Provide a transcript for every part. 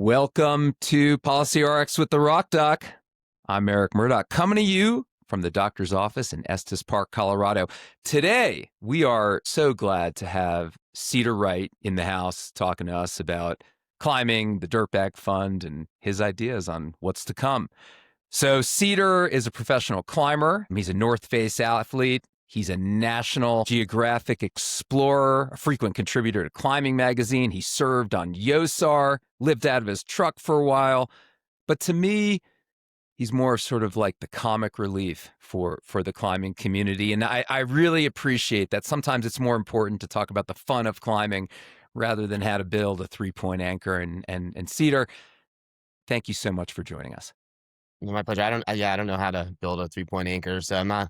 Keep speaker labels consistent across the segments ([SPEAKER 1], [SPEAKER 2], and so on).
[SPEAKER 1] Welcome to Policy RX with the Rock Doc. I'm Eric Murdoch, coming to you from the doctor's office in Estes Park, Colorado. Today, we are so glad to have Cedar Wright in the house talking to us about climbing, the Dirtbag Fund, and his ideas on what's to come. So Cedar is a professional climber. He's a North Face athlete. He's a National Geographic explorer, a frequent contributor to Climbing Magazine. He served on YOSAR, lived out of his truck for a while. But to me, he's more sort of like the comic relief for the climbing community. And I really appreciate that. Sometimes it's more important to talk about the fun of climbing rather than how to build a three-point anchor. And Cedar, thank you so much for joining us.
[SPEAKER 2] My pleasure. I don't know how to build a 3-point anchor, so I'm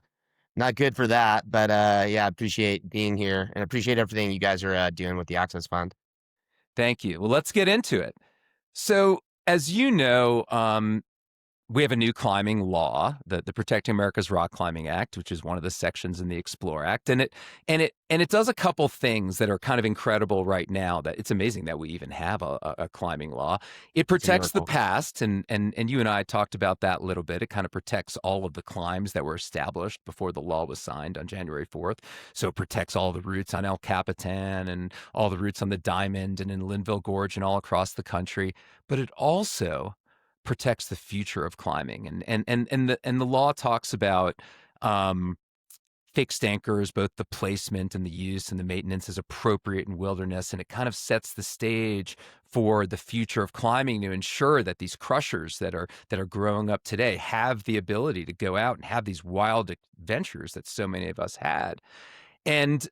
[SPEAKER 2] not good for that. But I appreciate being here and appreciate everything you guys are doing with the Access Fund.
[SPEAKER 1] Thank you. Well, let's get into it. So, as you know, we have a new climbing law, the Protecting America's Rock Climbing Act, which is one of the sections in the Explore Act, and it does a couple things that are kind of incredible right now. That it's amazing that we even have a climbing law. It protects the past, and you and I talked about that a little bit. It kind of protects all of the climbs that were established before the law was signed on January 4th. So it protects all the routes on El Capitan and all the routes on the Diamond and in Linville Gorge and all across the country. But it also protects the future of climbing, and the law talks about fixed anchors, both the placement and the use and the maintenance is appropriate in wilderness, and it kind of sets the stage for the future of climbing to ensure that these crushers that are growing up today have the ability to go out and have these wild adventures that so many of us had. And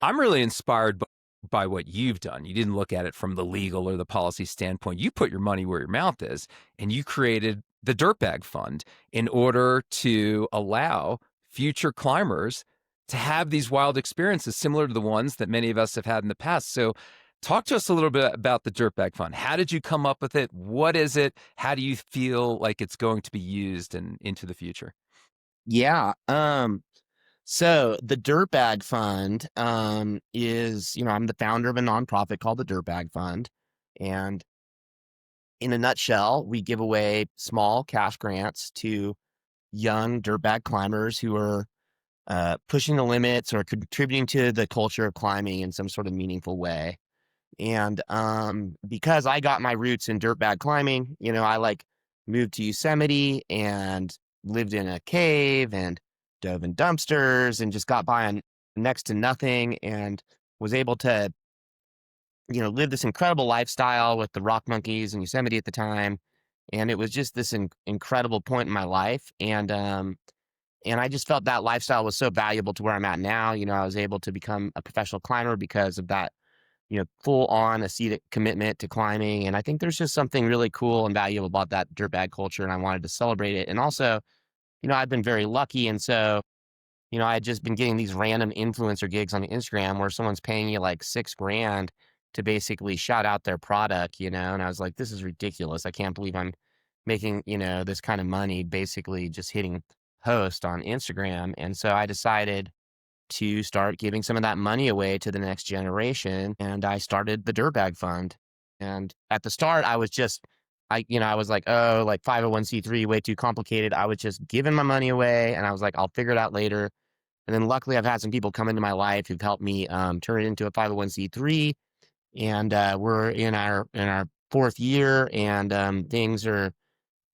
[SPEAKER 1] I'm really inspired by what you've done. You didn't look at it from the legal or the policy standpoint. You put your money where your mouth is, and you created the Dirtbag Fund in order to allow future climbers to have these wild experiences similar to the ones that many of us have had in the past. So talk to us a little bit about the Dirtbag Fund. How did you come up with it? What is it? How do you feel like it's going to be used into the future?
[SPEAKER 2] Yeah. So the Dirtbag Fund is, I'm the founder of a nonprofit called the Dirtbag Fund. And in a nutshell, we give away small cash grants to young dirtbag climbers who are pushing the limits or contributing to the culture of climbing in some sort of meaningful way. And because I got my roots in dirtbag climbing, I moved to Yosemite and lived in a cave and dove in dumpsters and just got by on next to nothing and was able to, live this incredible lifestyle with the rock monkeys in Yosemite at the time. And it was just this incredible point in my life. And I just felt that lifestyle was so valuable to where I'm at now. I was able to become a professional climber because of that, full on ascetic commitment to climbing. And I think there's just something really cool and valuable about that dirtbag culture. And I wanted to celebrate it. And also, I've been very lucky. And so, I had just been getting these random influencer gigs on Instagram where someone's paying you like $6,000 to basically shout out their product, and I was like, this is ridiculous. I can't believe I'm making, this kind of money basically just hitting post on Instagram. And so I decided to start giving some of that money away to the next generation. And I started the Dirtbag Fund. And at the start, I was like, oh, like 501c3, way too complicated. I was just giving my money away. And I was like, I'll figure it out later. And then luckily, I've had some people come into my life who've helped me turn it into a 501c3. And we're in our fourth year, and things are,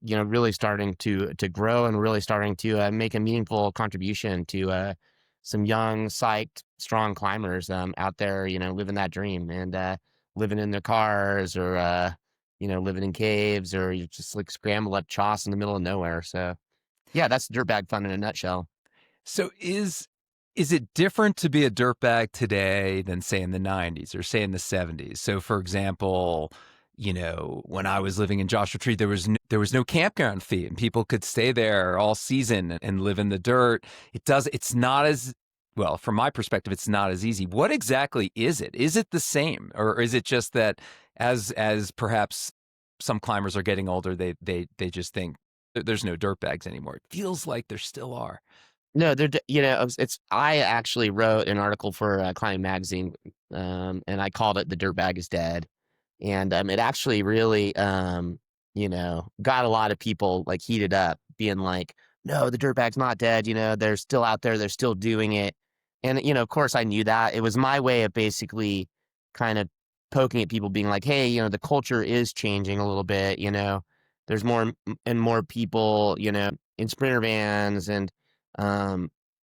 [SPEAKER 2] really starting to grow and really starting to make a meaningful contribution to some young, psyched, strong climbers out there, living that dream and living in their cars or, living in caves or you just like scramble up choss in the middle of nowhere. So, yeah, that's Dirtbag Fun in a nutshell.
[SPEAKER 1] So is it different to be a dirtbag today than say in the 90s or say in the 70s? So for example, when I was living in Joshua Tree, there was no campground fee and people could stay there all season and live in the dirt. It's not as well, from my perspective, it's not as easy. What exactly is it? Is it the same, or is it just that as perhaps some climbers are getting older, they just think there's no dirtbags anymore? It feels like there still are.
[SPEAKER 2] No, I actually wrote an article for Climbing Magazine, and I called it "The Dirtbag is Dead." And it actually really, got a lot of people like heated up, being like, no, the dirtbag's not dead. They're still out there. They're still doing it. And, of course, I knew that. It was my way of basically kind of poking at people, being like, hey, the culture is changing a little bit. There's more and more people, in Sprinter vans. And,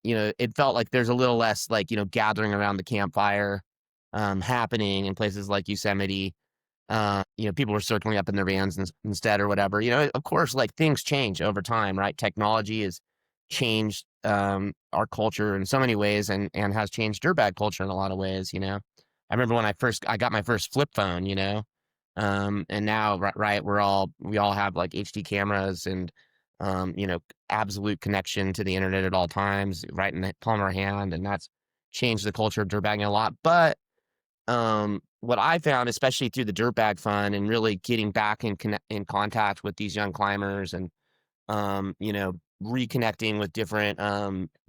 [SPEAKER 2] it felt like there's a little less like, gathering around the campfire happening in places like Yosemite. People were circling up in their vans instead or whatever. Of course, like things change over time, right? Technology has changed our culture in so many ways, and has changed dirtbag culture in a lot of ways. I remember when I got my first flip phone. And now right, we all have like HD cameras and absolute connection to the internet at all times, right in the palm of our hand, and that's changed the culture of dirtbagging a lot. But what I found, especially through the Dirtbag Fund and really getting back in contact with these young climbers, and reconnecting with different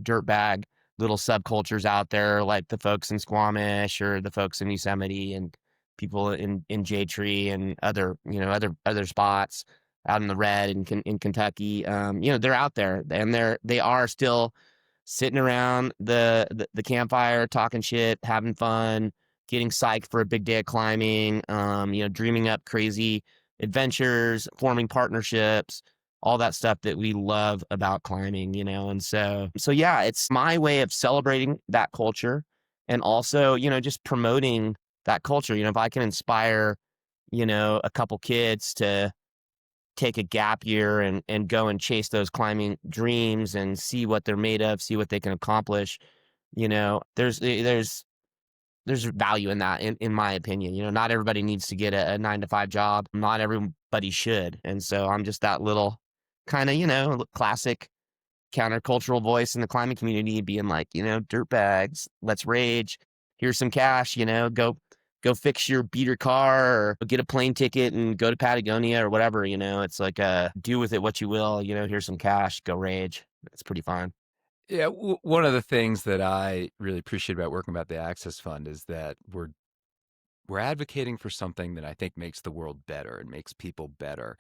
[SPEAKER 2] dirtbag little subcultures out there, like the folks in Squamish or the folks in Yosemite and people in J Tree and other spots out in the red in Kentucky. They're out there, and they are still sitting around the campfire, talking shit, having fun, getting psyched for a big day of climbing, dreaming up crazy adventures, forming partnerships, all that stuff that we love about climbing, and so yeah, it's my way of celebrating that culture, and also, just promoting that culture. If I can inspire, a couple kids to take a gap year and go and chase those climbing dreams and see what they're made of, see what they can accomplish, there's value in that, in my opinion. Not everybody needs to get a 9 to 5 job. Not everybody should. And so I'm just that little kind of, classic countercultural voice in the climbing community, being like, dirtbags, let's rage. Here's some cash, go fix your beater car, or get a plane ticket and go to Patagonia or whatever. It's like, do with it what you will. Here's some cash, go rage. It's pretty fun.
[SPEAKER 1] Yeah, one of the things that I really appreciate about working about the Access Fund is that we're advocating for something that I think makes the world better and makes people better.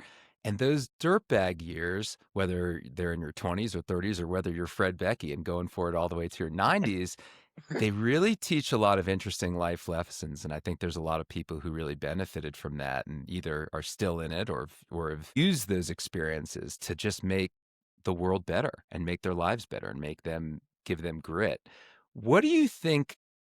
[SPEAKER 1] And those dirtbag years, whether they're in your 20s or 30s, or whether you're Fred Becky and going for it all the way to your 90s, they really teach a lot of interesting life lessons. And I think there's a lot of people who really benefited from that, and either are still in it or have used those experiences to just make the world better and make their lives better and give them grit. What do you think?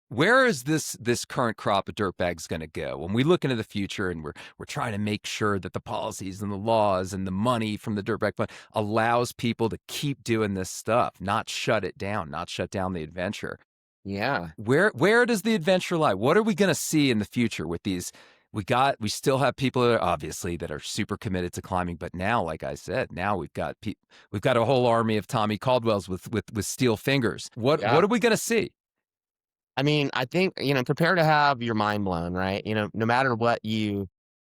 [SPEAKER 1] Where is this current crop of dirtbags going to go when we look into the future, and we're trying to make sure that the policies and the laws and the money from the Dirtbag Fund allows people to keep doing this stuff, not shut it down, not shut down the adventure?
[SPEAKER 2] Yeah.
[SPEAKER 1] Where does the adventure lie? What are we going to see in the future with these? We still have people that are super committed to climbing, but now, like I said, now we've got a whole army of Tommy Caldwells with steel fingers. What
[SPEAKER 2] Yeah.
[SPEAKER 1] are we going to see?
[SPEAKER 2] I mean, I think, prepare to have your mind blown, right? No matter what you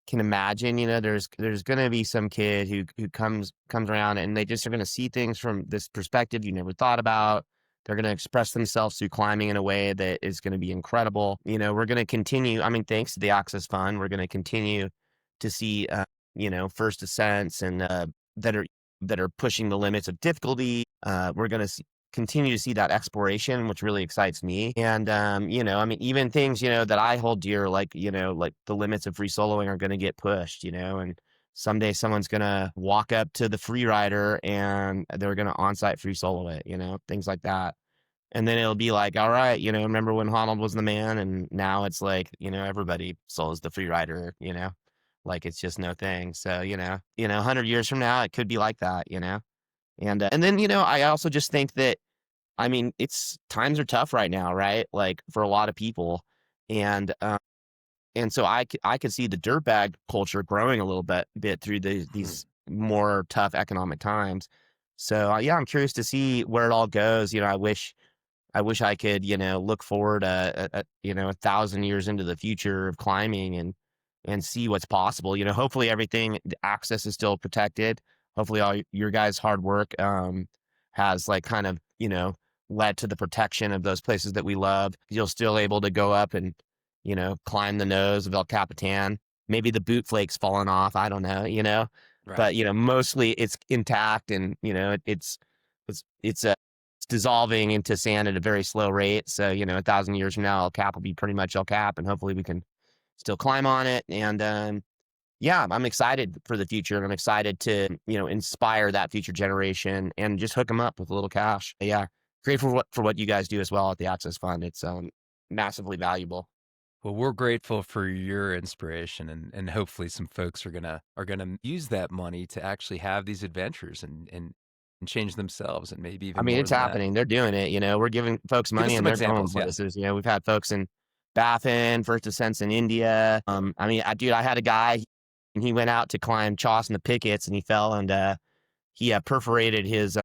[SPEAKER 2] can imagine, there's going to be some kid who comes around, and they just are going to see things from this perspective you never thought about. They're going to express themselves through climbing in a way that is going to be incredible. We're going to continue. I mean, thanks to the Access Fund, we're going to continue to see, first ascents, and that are pushing the limits of difficulty. We're going to continue to see that exploration, which really excites me. And, I mean, even things, that I hold dear, like, like the limits of free soloing are going to get pushed, and someday someone's going to walk up to the free rider and they're going to on-site free solo it, things like that. And then it'll be like, all right, remember when Honnold was the man? And now it's like, everybody solos the free rider, like it's just no thing. So, 100 years from now, it could be like that, and then, I also just think that, I mean, times are tough right now, right? Like for a lot of people. And, so I could see the dirtbag culture growing a little bit through these more tough economic times. So yeah, I'm curious to see where it all goes. I wish I could, look forward, 1,000 years into the future of climbing, and see what's possible. Hopefully everything, the access is still protected. Hopefully all your guys' hard work, has like kind of, led to the protection of those places that we love. You're still able to go up and, climb the nose of El Capitan. maybe the boot flakes falling off. I don't know,
[SPEAKER 1] Right.
[SPEAKER 2] but mostly it's intact, and it's dissolving into sand at a very slow rate. So 1,000 years from now, El Cap will be pretty much El Cap, and hopefully we can still climb on it. And yeah, I'm excited for the future, and I'm excited to inspire that future generation and just hook them up with a little cash. Yeah, great for what you guys do as well at the Access Fund. It's massively valuable.
[SPEAKER 1] Well, we're grateful for your inspiration, and hopefully some folks are gonna use that money to actually have these adventures and change themselves, and maybe
[SPEAKER 2] I
[SPEAKER 1] even
[SPEAKER 2] mean,
[SPEAKER 1] more
[SPEAKER 2] it's
[SPEAKER 1] than that.
[SPEAKER 2] happening. They're doing it. We're giving folks
[SPEAKER 1] Give us
[SPEAKER 2] money and
[SPEAKER 1] some
[SPEAKER 2] they're going
[SPEAKER 1] examples. Yeah.
[SPEAKER 2] places. We've had folks in Baffin, First Ascents in India. I mean, dude, I had a guy, and he went out to climb Choss and the Pickets, and he fell, and he perforated his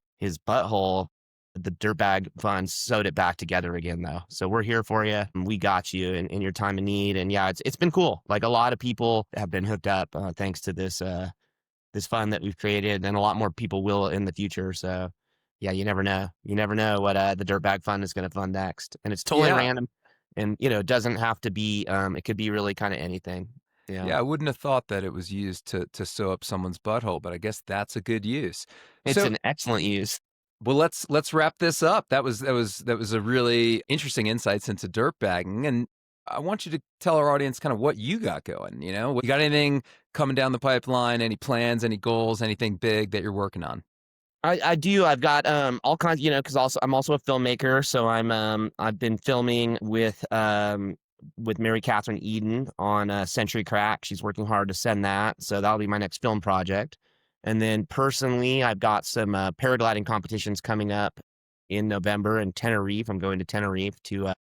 [SPEAKER 2] butthole. The Dirtbag Fund sewed it back together again, though. So we're here for you. We got you in your time of need. And yeah, it's been cool. Like, a lot of people have been hooked up thanks to this fund that we've created, and a lot more people will in the future. So yeah, you never know. You never know what the Dirtbag Fund is going to fund next, and it's totally
[SPEAKER 1] Yeah.
[SPEAKER 2] random. And it doesn't have to be. It could be really kind of anything. Yeah,
[SPEAKER 1] Yeah, I wouldn't have thought that it was used to sew up someone's butthole, but I guess that's a good use.
[SPEAKER 2] it's
[SPEAKER 1] So,
[SPEAKER 2] an excellent use.
[SPEAKER 1] well, let's wrap this up. That was a really interesting insights into dirtbagging, and I want you to tell our audience kind of what you got going. You got anything coming down the pipeline? Any plans? Any goals? Anything big that you're working on?
[SPEAKER 2] I do. I've got all kinds, because also I'm also a filmmaker, so I've been filming with Mary Catherine Eden on Century Crack. She's working hard to send that, so that'll be my next film project. And then personally, I've got some paragliding competitions coming up in November in Tenerife. I'm going to Tenerife to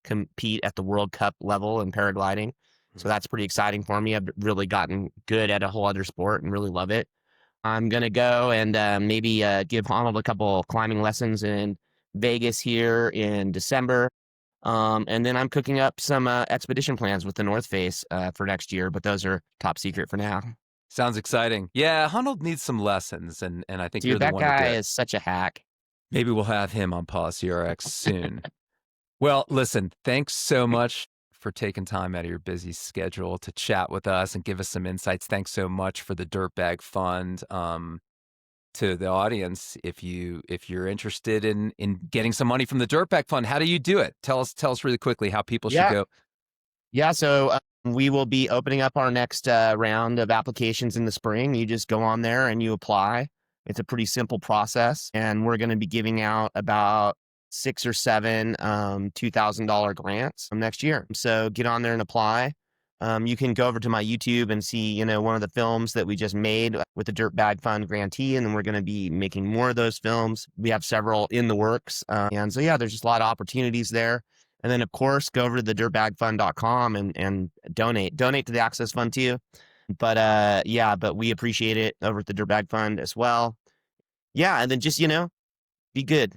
[SPEAKER 2] compete at the World Cup level in paragliding, so that's pretty exciting for me. I've really gotten good at a whole other sport and really love it. I'm gonna go and maybe give Arnold a couple climbing lessons in Vegas here in December. And then I'm cooking up some expedition plans with the North Face for next year, but those are top secret for now.
[SPEAKER 1] Sounds exciting. Yeah, Hunold needs some lessons, and I think you're
[SPEAKER 2] Dude,
[SPEAKER 1] the
[SPEAKER 2] that
[SPEAKER 1] one to do
[SPEAKER 2] guy
[SPEAKER 1] it.
[SPEAKER 2] is such a hack.
[SPEAKER 1] Maybe we'll have him on Policy RX soon. Well, listen, thanks so much for taking time out of your busy schedule to chat with us and give us some insights. Thanks so much for the Dirtbag Fund. To the audience, if you're interested in getting some money from the Dirtbag Fund, how do you do it? Tell us really quickly how people should
[SPEAKER 2] Yeah,
[SPEAKER 1] go.
[SPEAKER 2] yeah. So we will be opening up our next round of applications in the spring. You just go on there and you apply. It's a pretty simple process, and we're going to be giving out about 6 or 7 $2,000 grants next year. So get on there and apply. You can go over to my YouTube and see, one of the films that we just made with the Dirtbag Fund grantee, and then we're going to be making more of those films. We have several in the works, and so yeah, there's just a lot of opportunities there. And then, of course, go over to the dirtbagfund.com and donate to the Access Fund too. But yeah, but we appreciate it over at the Dirtbag Fund as well. Yeah, and then just be good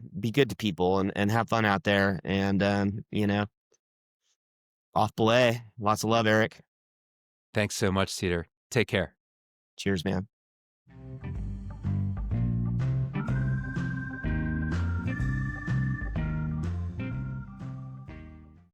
[SPEAKER 2] to people and have fun out there, and off belay. Lots of love, Erik.
[SPEAKER 1] Thanks so much, Cedar. Take care.
[SPEAKER 2] Cheers, man.